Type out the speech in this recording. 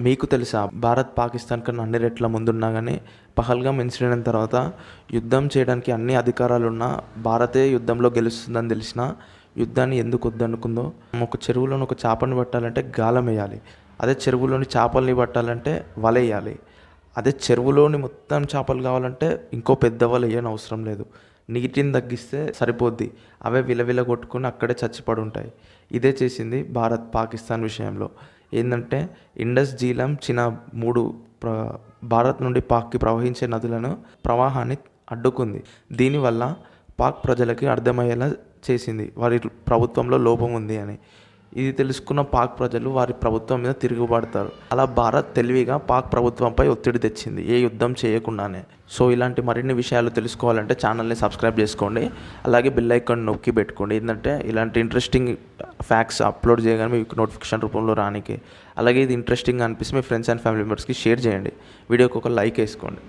మీకు తెలుసా భారత్ పాకిస్తాన్ కన్నా అన్ని రెట్ల ముందున్నా కానీ పహల్గామ్ ఇన్సిడెంట్ అయిన తర్వాత యుద్ధం చేయడానికి అన్ని అధికారాలున్నా భారతే యుద్ధంలో గెలుస్తుందని తెలిసినా యుద్ధాన్ని ఎందుకు వద్దనుకుందో. ఒక చెరువులోని ఒక చేపని పట్టాలంటే గాలం వేయాలి, అదే చెరువులోని చేపల్ని పట్టాలంటే వల వేయాలి. అదే చెరువులోని మొత్తం చేపలు కావాలంటే ఇంకో పెద్ద వల వేయని అవసరం లేదు, నీటిని తగ్గిస్తే సరిపోద్ది, అవే విలవిల కొట్టుకుని అక్కడే చచ్చిపడి ఉంటాయి. ఇదే చేసింది భారత్ పాకిస్తాన్ విషయంలో. ఏంటంటే ఇండస్, జీలం, చినాబ్ మూడు భారత్ నుండి పాక్కి ప్రవహించే నదులను ప్రవాహాన్ని అడ్డుకుంది. దీనివల్ల పాక్ ప్రజలకి అర్థమయ్యేలా చేసింది వారి ప్రభుత్వంలో లోపం ఉంది అని. ఇది తెలుసుకున్న పాక్ ప్రజలు వారి ప్రభుత్వం మీద తిరుగుబడతారు. అలా భారత్ తెలివిగా పాక్ ప్రభుత్వంపై ఒత్తిడి తెచ్చింది, ఏ యుద్ధం చేయకుండానే. సో ఇలాంటి మరిన్ని విషయాలు తెలుసుకోవాలంటే ఛానల్ని సబ్స్క్రైబ్ చేసుకోండి, అలాగే బెల్ ఐకాన్ నొక్కి పెట్టుకోండి. ఏంటంటే ఇలాంటి ఇంట్రెస్టింగ్ ఫ్యాక్ట్స్ అప్లోడ్ చేయగానే మీకు నోటిఫికేషన్ రూపంలో రానికి. అలాగే ఇది ఇంట్రెస్టింగ్ అనిపిస్తే మీ ఫ్రెండ్స్ అండ్ ఫ్యామిలీ మెంబర్స్కి షేర్ చేయండి, వీడియోకి ఒక లైక్ వేసుకోండి.